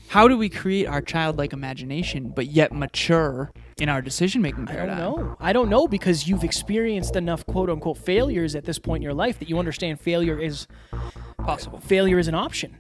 How do we create our childlike imagination, but yet mature in our decision-making paradigm? I don't know because you've experienced enough quote-unquote failures at this point in your life that you understand failure is Possible. Failure is an option.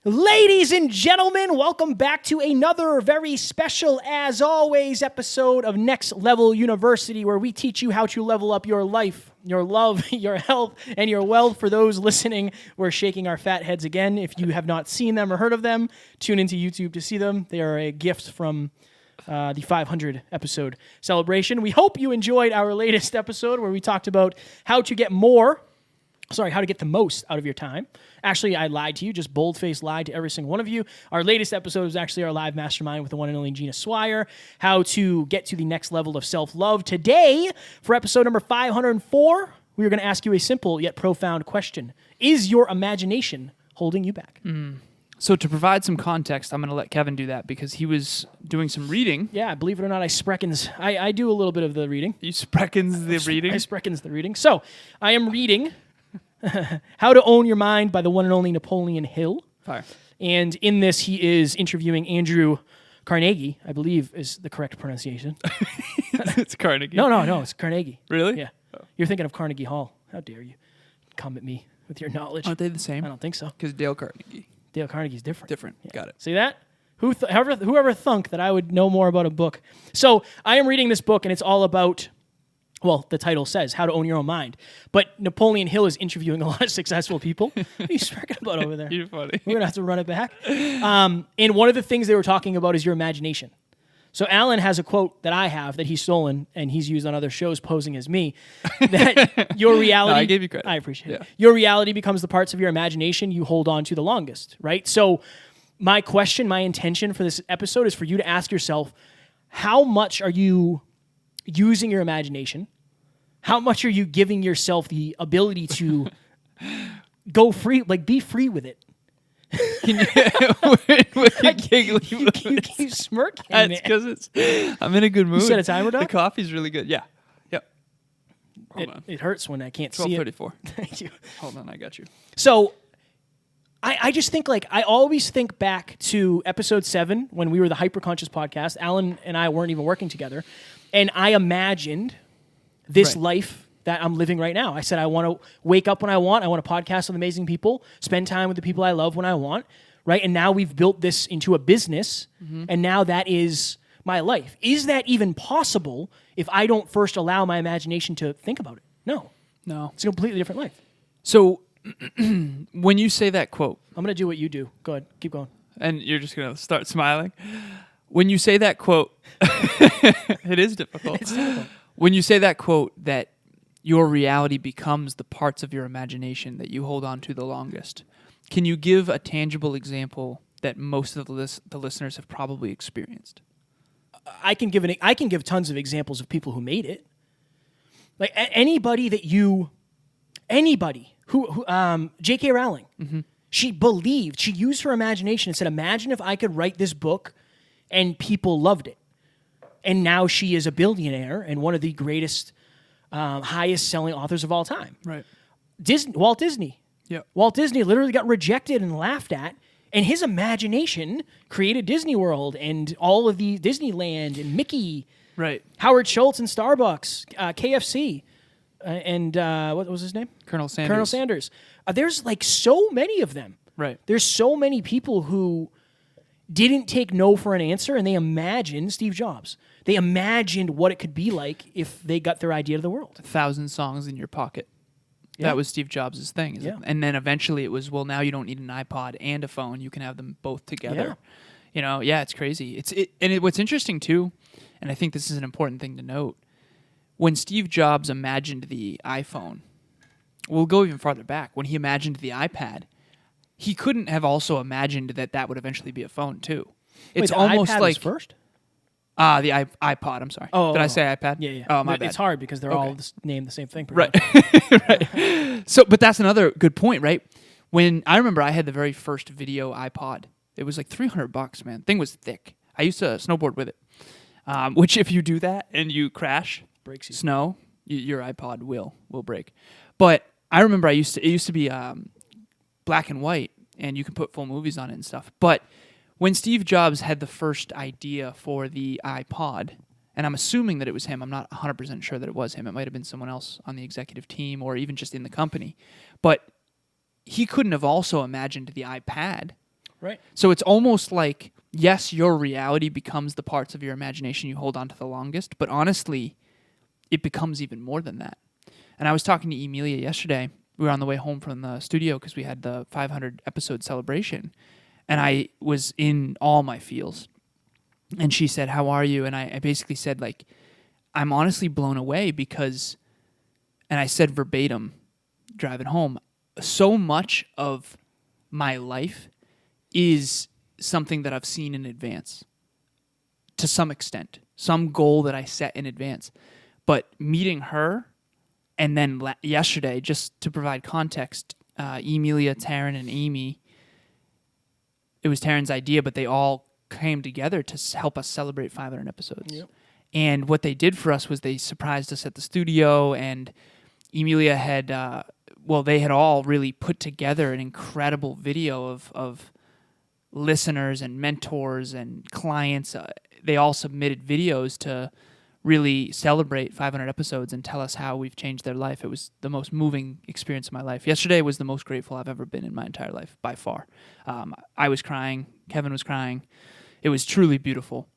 Ladies and gentlemen, welcome back to another very special, as always, episode of Next Level University, where we teach you how to level up your life, your love, your health, and your wealth. For those listening, we're shaking our fat heads again. If you have not seen them or heard of them, tune into YouTube to see them. They are a gift from the 500 episode celebration. We hope you enjoyed our latest episode where we talked about how to get the most out of your time. Actually, I lied to you, just bold-faced lied to every single one of you. Our latest episode was actually our live mastermind with the one and only Gina Swire, how to get to the next level of self-love. Today, for episode number 504, we are going to ask you a simple yet profound question. Is your imagination holding you back? So to provide some context, I'm going to let Kevin do that because he was doing some reading. Yeah, believe it or not, I do a little bit of the reading. You spreckens the reading? I spreckens the reading. So, I am reading How to Own Your Mind by the one and only Napoleon Hill. Fire. And in this, he is interviewing Andrew Carnegie, I believe is the correct pronunciation. It's Carnegie. No, it's Carnegie. Really? Yeah. Oh. You're thinking of Carnegie Hall. How dare you come at me with your knowledge. Aren't they the same? I don't think so. Because Dale Carnegie. Dale Carnegie's different. Different. Yeah. Got it. See that? Whoever thunk that I would know more about a book. So I am reading this book, and it's all about, well, the title says, How to Own Your Own Mind. But Napoleon Hill is interviewing a lot of successful people. What are you smirking about over there? You're funny. We're going to have to run it back. And one of the things they were talking about is your imagination. So Alan has a quote that I have that he's stolen, and he's used on other shows posing as me, that your reality... No, I gave you credit. I appreciate it. Yeah. Your reality becomes the parts of your imagination you hold on to the longest, right? So my intention for this episode is for you to ask yourself, how much are you using your imagination? How much are you giving yourself the ability to go free, like be free with it? Can you giggling? You keep smirking, That's because I'm in a good mood. You set a timer, Doc? The coffee's really good. Yeah. Yep. Hold on. It hurts when I can't see it. 12:34. Thank you. Hold on, I got you. So I just think, like, I always think back to episode 7 when we were the Hyperconscious podcast. Alan and I weren't even working together. And I imagined this life that I'm living right now. I said, I want to wake up when I want. I want to podcast with amazing people, spend time with the people I love when I want, right? And now we've built this into a business, and now that is my life. Is that even possible if I don't first allow my imagination to think about it? No. It's a completely different life. So when you say that quote, I'm going to do what you do. Go ahead. Keep going. and you're just going to start smiling. When you say that quote, it is difficult. It's difficult. When you say that quote, that your reality becomes the parts of your imagination that you hold on to the longest, can you give a tangible example that most of the listeners have probably experienced? I can give tons of examples of people who made it. Like anybody who J.K. Rowling, she used her imagination and said, imagine if I could write this book and people loved it. And now she is a billionaire and one of the greatest, highest selling authors of all time. Right. Walt Disney. Yep. Walt Disney literally got rejected and laughed at, and his imagination created Disney World and all of the Disneyland and Mickey. Right. Howard Schultz and Starbucks, KFC, and what was his name? Colonel Sanders. Colonel Sanders. There's like so many of them. Right. There's so many people who didn't take no for an answer, and they imagined Steve Jobs. They imagined what it could be like if they got their idea to the world. 1,000 songs in your pocket. Yeah. That was Steve Jobs' thing. Isn't it? And then eventually it was, well, now you don't need an iPod and a phone. You can have them both together. Yeah. It's crazy. What's interesting too, and I think this is an important thing to note, when Steve Jobs imagined the iPhone, we'll go even farther back. When he imagined the iPad, he couldn't have also imagined that would eventually be a phone too. It's Wait, the almost iPad like was first. The iPod. I'm sorry. Did I say iPad? Yeah. Oh, my bad. It's hard because they're all named the same thing. Right. Right. So, but that's another good point, right? When I remember I had the very first video iPod. It was like $300, man. Thing was thick. I used to snowboard with it. Which, if you do that and you crash, Breaks you. snow, your iPod will break. But I remember it used to be black and white, and you can put full movies on it and stuff. But when Steve Jobs had the first idea for the iPod, and I'm assuming that it was him. I'm not 100% sure that it was him. It might have been someone else on the executive team or even just in the company. But he couldn't have also imagined the iPad. Right. So it's almost like, yes, your reality becomes the parts of your imagination you hold on to the longest, but honestly, it becomes even more than that. And I was talking to Emilia yesterday. We were on the way home from the studio because we had the 500 episode celebration, and I was in all my feels. And she said, "How are you?" And I basically said, like, I'm honestly blown away because, and I said verbatim, driving home, so much of my life is something that I've seen in advance to some extent, some goal that I set in advance. But meeting her, and then yesterday, just to provide context, Emilia, Taryn, and Amy, it was Taryn's idea, but they all came together to help us celebrate 500 episodes. Yep. And what they did for us was they surprised us at the studio, and Emilia had, they had all really put together an incredible video of listeners and mentors and clients. They all submitted videos to really celebrate 500 episodes and tell us how we've changed their life. It was the most moving experience of my life. Yesterday was the most grateful I've ever been in my entire life, by far. I was crying. Kevin was crying. It was truly beautiful.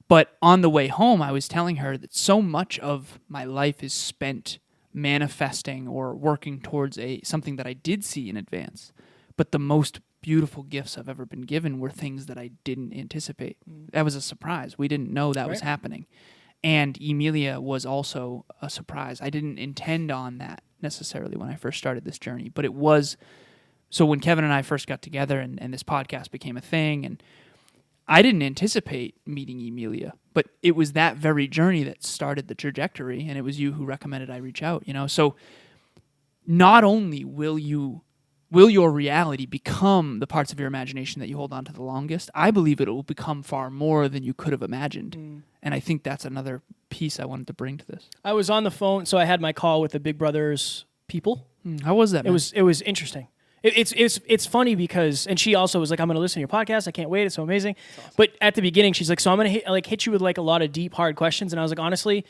But on the way home, I was telling her that so much of my life is spent manifesting or working towards something that I did see in advance. But the most beautiful gifts I've ever been given were things that I didn't anticipate. That was a surprise. We didn't know that was happening. And Emilia was also a surprise. I didn't intend on that necessarily when I first started this journey, but it was. So when Kevin and I first got together and this podcast became a thing, and I didn't anticipate meeting Emilia, but it was that very journey that started the trajectory, and it was you who recommended I reach out, So not only will your reality become the parts of your imagination that you hold on to the longest, I believe it will become far more than you could have imagined. And I think that's another piece I wanted to bring to this. I was on the phone, so I had my call with the Big Brother's people. How was that, man? It was interesting. It's funny because, and she also was like, "I'm going to listen to your podcast. I can't wait. It's so amazing." Awesome. But at the beginning, she's like, "So I'm going to hit you with like a lot of deep, hard questions." And I was like, honestly,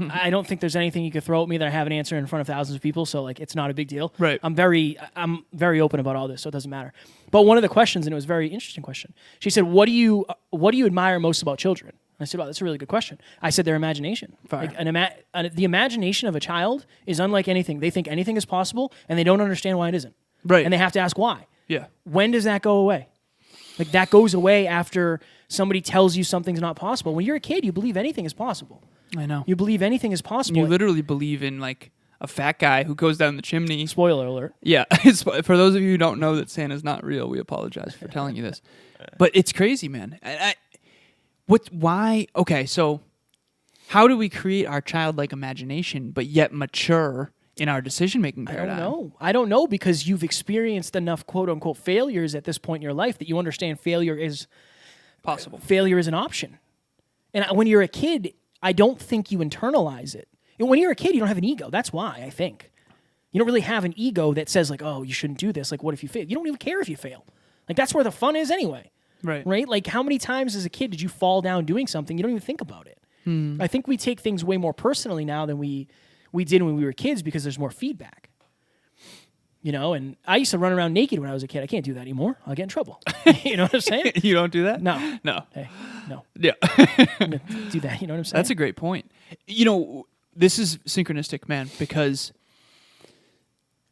I don't think there's anything you could throw at me that I haven't answered in front of thousands of people. So like, it's not a big deal. Right. I'm very open about all this, so it doesn't matter. But one of the questions, and it was a very interesting question. She said, "What do you admire most about children?" And I said, "Oh, that's a really good question." I said, "Their imagination. Like the imagination of a child is unlike anything. They think anything is possible, and they don't understand why it isn't. Right. And they have to ask why. Yeah. When does that go away? Like that goes away after somebody tells you something's not possible. When you're a kid, you believe anything is possible. I know. You believe anything is possible. You literally believe in like a fat guy who goes down the chimney. Spoiler alert. Yeah. For those of you who don't know that Santa's not real, we apologize for telling you this. But it's crazy, man. Why? Okay, so how do we create our childlike imagination but yet mature in our decision-making paradigm? I don't know because you've experienced enough quote-unquote failures at this point in your life that you understand failure is possible. Failure is an option. And when you're a kid, I don't think you internalize it. And when you're a kid, you don't have an ego. That's why, I think. You don't really have an ego that says, like, oh, you shouldn't do this. Like, what if you fail? You don't even care if you fail. Like, that's where the fun is anyway. Right? Like, how many times as a kid did you fall down doing something? You don't even think about it. I think we take things way more personally now than we did when we were kids because there's more feedback. And I used to run around naked when I was a kid. I can't do that anymore. I'll get in trouble. You know what I'm saying? You don't do that? No. Hey, no. Yeah. Do that. You know what I'm saying? That's a great point. This is synchronistic, man, because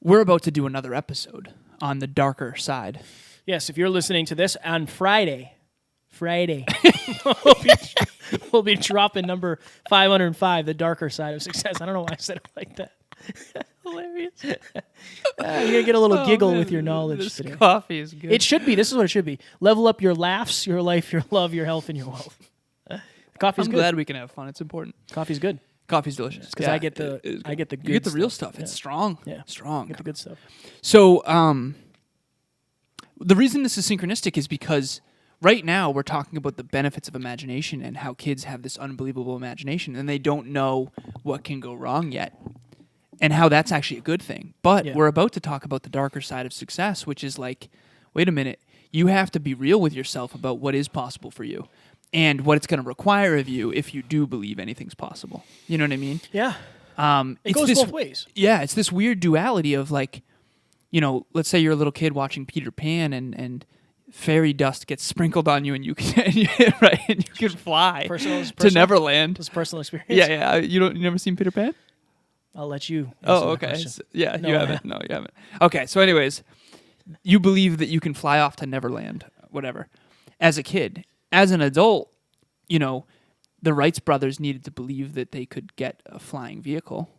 we're about to do another episode on the darker side. Yes, if you're listening to this on Friday, we'll be dropping number 505, the darker side of success. I don't know why I said it like that. Hilarious. You're going to get a little giggle with your knowledge this today. Coffee is good. It should be. This is what it should be. Level up your laughs, your life, your love, your health, and your wealth. Coffee's I'm good. glad we can have fun. It's important. Coffee's good. Coffee's delicious. Because I get the good You get the real stuff. stuff. It's strong. Yeah. Strong. I get the good stuff. So, the reason this is synchronistic is because right now we're talking about the benefits of imagination and how kids have this unbelievable imagination and they don't know what can go wrong yet and how that's actually a good thing. But we're about to talk about the darker side of success, which is like wait a minute, you have to be real with yourself about what is possible for you and what it's going to require of you if you do believe anything's possible. You know what I mean? Yeah. It It's goes this, both ways. Yeah, it's this weird duality of like, you know, let's say you're a little kid watching Peter Pan and fairy dust gets sprinkled on you and you can right and you can fly to Neverland. It's personal experience. Yeah. You never seen Peter Pan? I'll let you. Oh, okay. You haven't. No, you haven't. Okay, so anyways, you believe that you can fly off to Neverland, whatever. As a kid, as an adult, you know, the Wrights brothers needed to believe that they could get a flying vehicle.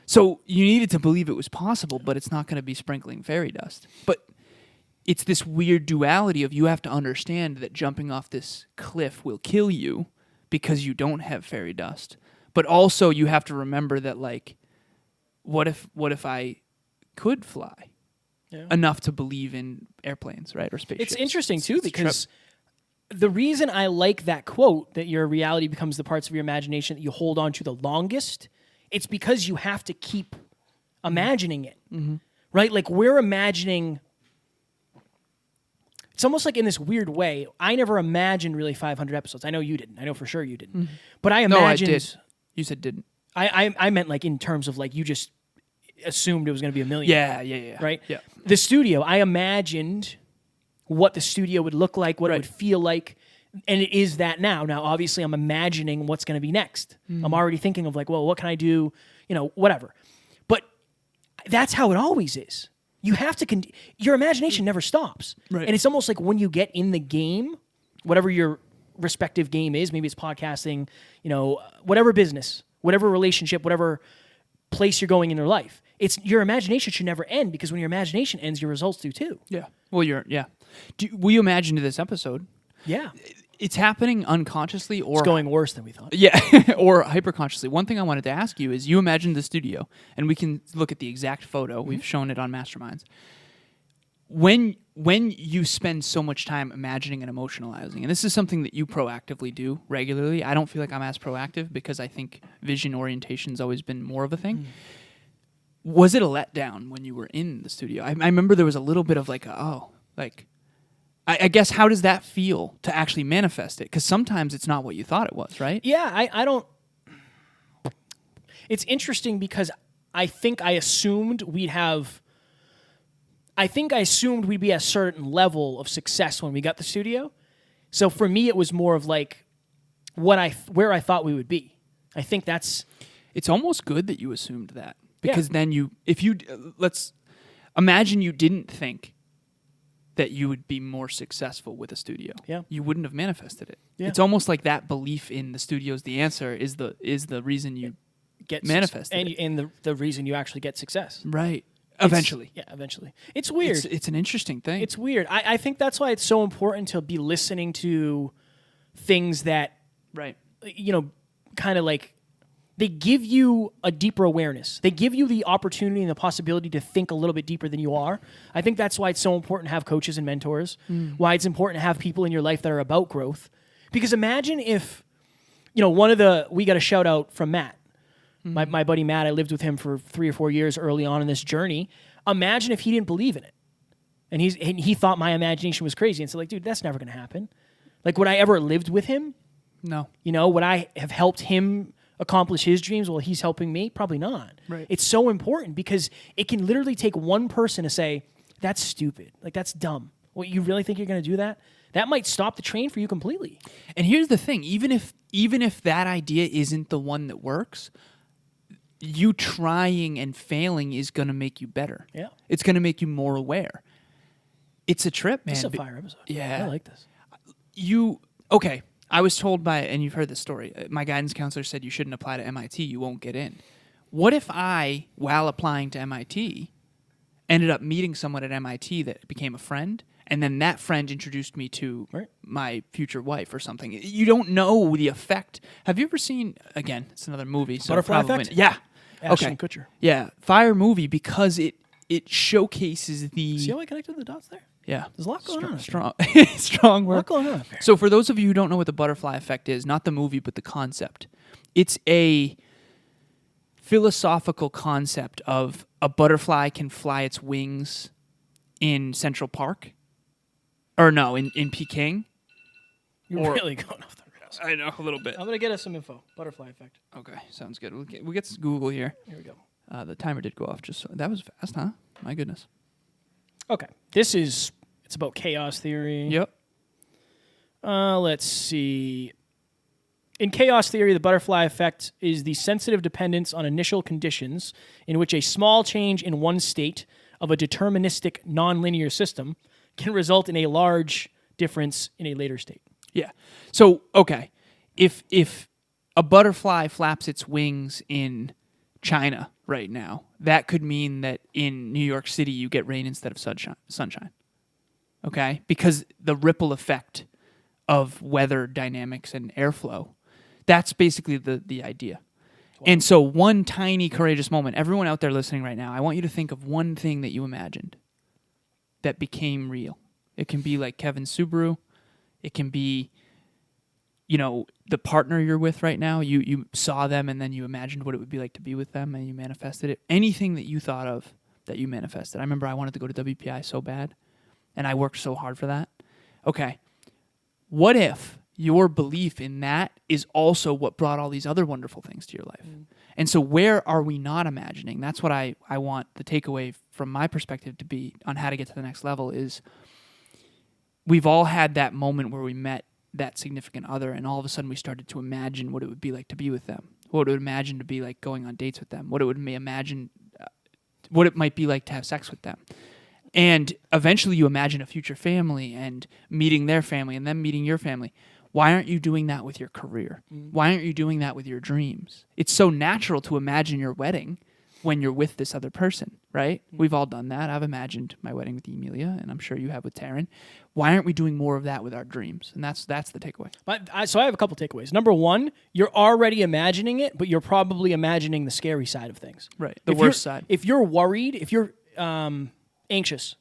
So you needed to believe it was possible, but it's not going to be sprinkling fairy dust. But it's this weird duality of you have to understand that jumping off this cliff will kill you because you don't have fairy dust. But also you have to remember that, like, what if I could fly enough to believe in airplanes, right, or spaceships? It's interesting, too, because the reason I like that quote, that your reality becomes the parts of your imagination that you hold on to the longest, it's because you have to keep imagining it, right? Like, we're imagining... It's almost like in this weird way, I never imagined really 500 episodes. I know you didn't. I know for sure you didn't. But I imagined... No, I did. You said didn't. I meant like in terms of like you just assumed it was going to be a million. Yeah. Right? Yeah. The studio, I imagined what the studio would look like, what it would feel like, and it is that now. Now, obviously, I'm imagining what's going to be next. I'm already thinking of like, well, what can I do? You know, whatever. But that's how it always is. You have to, your imagination never stops. Right. And it's almost like when you get in the game, whatever your respective game is, maybe it's podcasting, you know, whatever business, whatever relationship, whatever place you're going in your life, it's your imagination should never end, because when your imagination ends, your results do too. Yeah. Well, will you imagine this episode? Yeah. It's happening unconsciously or... It's going worse than we thought. Yeah, or hyperconsciously. One thing I wanted to ask you is, you imagined the studio, and we can look at the exact photo. We've shown it on Masterminds. When you spend so much time imagining and emotionalizing, and this is something that you proactively do regularly, I don't feel like I'm as proactive because I think vision orientation's always been more of a thing. Was it a letdown when you were in the studio? I remember there was a little bit of like, I guess, how does that feel to actually manifest it? Because sometimes it's not what you thought it was, right? Yeah, I don't... It's interesting because I think I assumed we'd be at a certain level of success when we got the studio. So for me, it was more of like where I thought we would be. I think that's... It's almost good that you assumed that. Because then let's imagine you didn't think that you would be more successful with a studio. Yeah. You wouldn't have manifested it. Yeah. It's almost like that belief in the studio's the answer is the reason you get manifested it. And the reason you actually get success. Right. Eventually. Eventually. It's weird. It's an interesting thing. It's weird. I think that's why it's so important to be listening to things that, you know, kind of like, they give you a deeper awareness. They give you the opportunity and the possibility to think a little bit deeper than you are. I think that's why it's so important to have coaches and mentors, why it's important to have people in your life that are about growth. Because imagine if, you know, we got a shout out from Matt. My buddy Matt, I lived with him for 3 or 4 years early on in this journey. Imagine if he didn't believe in it. And he thought my imagination was crazy. And so, like, dude, that's never going to happen. Like, would I ever lived with him? No. You know, would I have helped him accomplish his dreams while he's helping me? Probably not. Right. It's so important because it can literally take one person to say, that's stupid. Like, that's dumb. Well, you really think you're going to do that? That might stop the train for you completely. And here's the thing. Even if that idea isn't the one that works, you trying and failing is going to make you better. Yeah. It's going to make you more aware. It's a trip, man. This is a fire episode. Yeah. I like this. Okay. I was told and you've heard this story, my guidance counselor said you shouldn't apply to MIT, you won't get in. What if I, while applying to MIT, ended up meeting someone at MIT that became a friend, and then that friend introduced me to my future wife or something? You don't know the effect. Have you ever seen, again, it's another movie. So Butterfly Effect? Yeah. Ashton Kutcher. Yeah. Fire movie because it showcases the... See how I connected the dots there? Yeah. There's a lot going on. Strong work. A lot going on there. So for those of you who don't know what the butterfly effect is, not the movie, but the concept, it's a philosophical concept of a butterfly can fly its wings in Central Park Or no, in Peking. You're really going off the rails. I know, a little bit. I'm going to get us some info. Butterfly effect. Okay, sounds good. We'll get Google here. Here we go. The timer did go off. That was fast, huh? My goodness. Okay. It's about chaos theory. Yep. Let's see. In chaos theory, the butterfly effect is the sensitive dependence on initial conditions in which a small change in one state of a deterministic nonlinear system can result in a large difference in a later state. Yeah. So, okay. If a butterfly flaps its wings in China right now, that could mean that in New York City you get rain instead of sunshine. Okay? Because the ripple effect of weather dynamics and airflow, that's basically the idea. Wow. And so one tiny courageous moment, everyone out there listening right now, I want you to think of one thing that you imagined that became real. It can be like Kevin's Subaru. It can be, the partner you're with right now. You saw them and then you imagined what it would be like to be with them and you manifested it. Anything that you thought of that you manifested. I remember I wanted to go to WPI so bad and I worked so hard for that. Okay. What if your belief in that is also what brought all these other wonderful things to your life? Mm. And so where are we not imagining? That's what I want the takeaway from my perspective to be on how to get to the next level is we've all had that moment where we met that significant other and all of a sudden we started to imagine what it would be like to be with them, what it would imagine to be like going on dates with them, what it would imagine, what it might be like to have sex with them. And eventually you imagine a future family and meeting their family and them meeting your family. Why aren't you doing that with your career? Why aren't you doing that with your dreams? It's so natural to imagine your wedding when you're with this other person, right? We've all done that. I've imagined my wedding with Emilia, and I'm sure you have with Taryn. Why aren't we doing more of that with our dreams? And that's the takeaway. So I have a couple takeaways. Number one, you're already imagining it, but you're probably imagining the scary side of things. Right, the worst side. If you're worried, if you're anxious,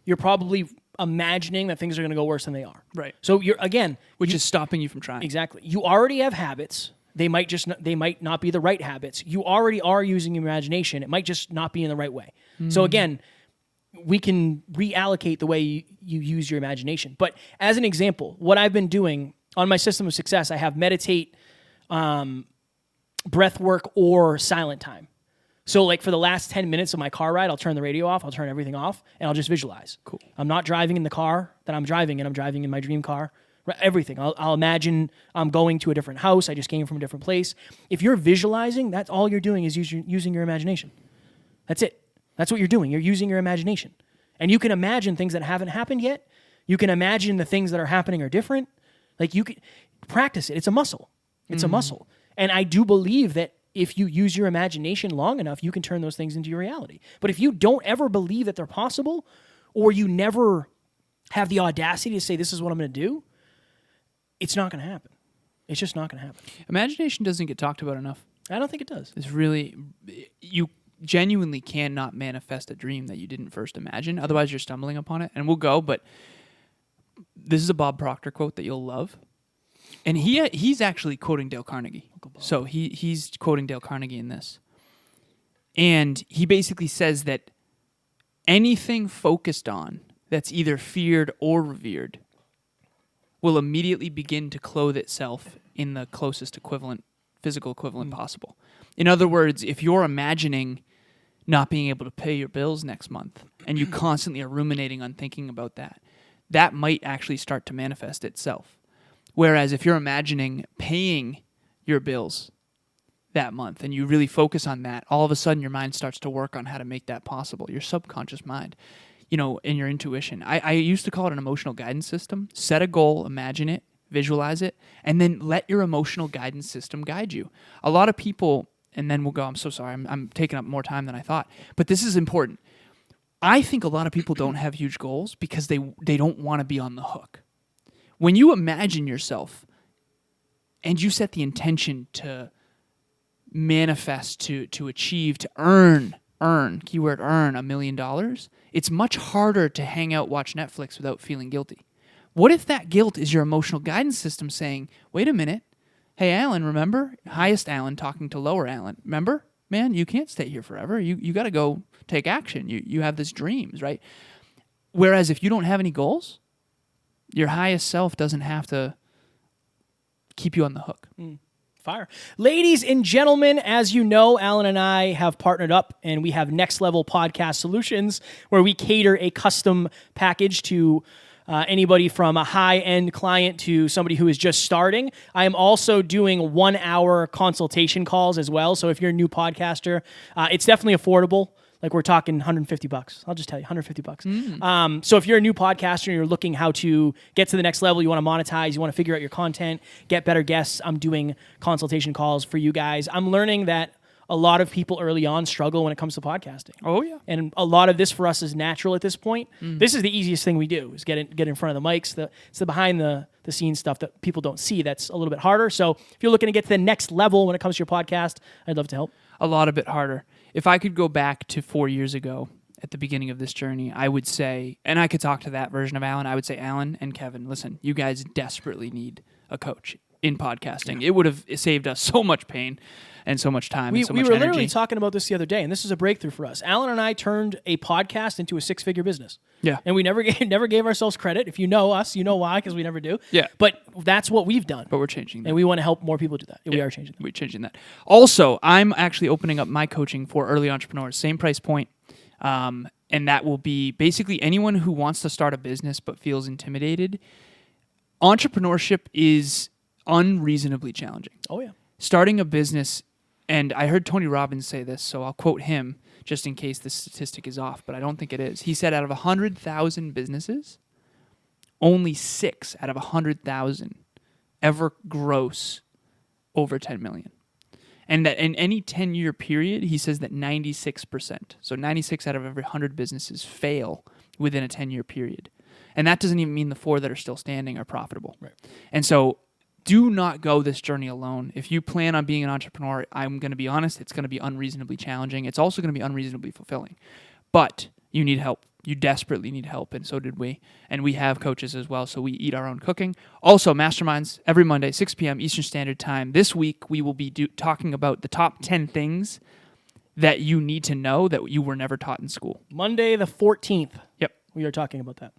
you're probably imagining that things are going to go worse than they are. Right. So which is stopping you from trying. Exactly. You already have habits. They might not be the right habits. You already are using your imagination. It might just not be in the right way. So again, we can reallocate the way you use your imagination. But as an example, what I've been doing on my system of success, I have meditate, breath work, or silent time. So like for the last 10 minutes of my car ride, I'll turn the radio off, I'll turn everything off, and I'll just visualize. Cool. I'm not driving in the car that I'm driving in. I'm driving in my dream car. Everything. I'll imagine I'm going to a different house. I just came from a different place. If you're visualizing, that's all you're doing is using your imagination. That's it. That's what you're doing. You're using your imagination. And you can imagine things that haven't happened yet. You can imagine the things that are happening are different. Like you can practice it. It's a muscle. It's a muscle. And I do believe that if you use your imagination long enough, you can turn those things into your reality. But if you don't ever believe that they're possible, or you never have the audacity to say, this is what I'm going to do, it's not going to happen. It's just not going to happen. Imagination doesn't get talked about enough. I don't think it does. It's really, you genuinely cannot manifest a dream that you didn't first imagine. Otherwise, you're stumbling upon it. And we'll go, but this is a Bob Proctor quote that you'll love. And he's actually quoting Dale Carnegie. So he's quoting Dale Carnegie in this. And he basically says that anything focused on that's either feared or revered will immediately begin to clothe itself in the closest physical equivalent possible. In other words, if you're imagining not being able to pay your bills next month and you constantly are ruminating on thinking about that, that might actually start to manifest itself. Whereas if you're imagining paying your bills that month and you really focus on that, all of a sudden your mind starts to work on how to make that possible, your subconscious mind, and your intuition. I used to call it an emotional guidance system. Set a goal, imagine it, visualize it, and then let your emotional guidance system guide you. A lot of people, and then we'll go, I'm so sorry, I'm taking up more time than I thought, but this is important. I think a lot of people don't have huge goals because they don't want to be on the hook. When you imagine yourself and you set the intention to manifest, to achieve, to earn, keyword earn $1 million, it's much harder to hang out, watch Netflix without feeling guilty. What if that guilt is your emotional guidance system saying, wait a minute, hey, Alan, remember? Highest Alan talking to lower Alan. Remember? Man, you can't stay here forever. You got to go take action. You have these dreams, right? Whereas if you don't have any goals, your highest self doesn't have to keep you on the hook. Fire. Ladies and gentlemen, as you know, Alan and I have partnered up and we have Next Level Podcast Solutions where we cater a custom package to anybody from a high-end client to somebody who is just starting. I am also doing 1-hour consultation calls as well. So if you're a new podcaster, it's definitely affordable. Like we're talking $150. I'll just tell you, $150. So if you're a new podcaster and you're looking how to get to the next level, you want to monetize, you want to figure out your content, get better guests, I'm doing consultation calls for you guys. I'm learning that a lot of people early on struggle when it comes to podcasting. Oh, yeah. And a lot of this for us is natural at this point. This is the easiest thing we do, is get in front of the mics. It's the behind the scenes stuff that people don't see that's a little bit harder. So if you're looking to get to the next level when it comes to your podcast, I'd love to help. A lot of bit harder. If I could go back to 4 years ago at the beginning of this journey, I would say, and I could talk to that version of Alan, I would say, Alan and Kevin, listen, you guys desperately need a coach in podcasting. It would have saved us so much pain and so much time and so much energy. We were literally talking about this the other day, and this is a breakthrough for us. Alan and I turned a podcast into a 6-figure business. Yeah. And we never gave ourselves credit. If you know us, you know why, because we never do. Yeah. But that's what we've done. But we're changing that. And we want to help more people do that. Yeah. We are changing that. We're changing that. Also, I'm actually opening up my coaching for early entrepreneurs, same price point. And that will be basically anyone who wants to start a business but feels intimidated. Entrepreneurship is unreasonably challenging. Oh, yeah. Starting a business, and I heard Tony Robbins say this, so I'll quote him just in case the statistic is off, but I don't think it is. He said out of 100,000 businesses, only 6 out of 100,000 ever gross over 10 million. And that in any 10-year period, he says that 96%, so 96 out of every 100 businesses fail within a 10-year period. And that doesn't even mean the 4 that are still standing are profitable. Right. And so do not go this journey alone. If you plan on being an entrepreneur, I'm going to be honest, it's going to be unreasonably challenging. It's also going to be unreasonably fulfilling. But you need help. You desperately need help, and so did we. And we have coaches as well, so we eat our own cooking. Also, masterminds every Monday, 6 p.m. Eastern Standard Time. This week, we will be talking about the top 10 things that you need to know that you were never taught in school. Monday the 14th. Yep. We are talking about that.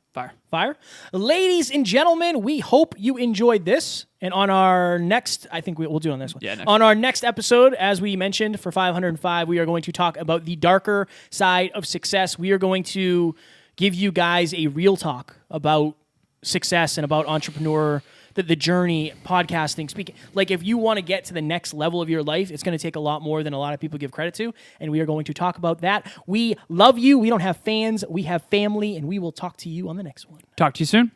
Fire. Ladies and gentlemen, we hope you enjoyed this. And on our next, I think we'll do on this one. Yeah, next. On our next episode, as we mentioned, for 505, we are going to talk about the darker side of success. We are going to give you guys a real talk about success and about entrepreneur, the journey, podcasting, speaking. Like, if you want to get to the next level of your life, it's going to take a lot more than a lot of people give credit to, and we are going to talk about that. We love you. We don't have fans. We have family, and we will talk to you on the next one. Talk to you soon.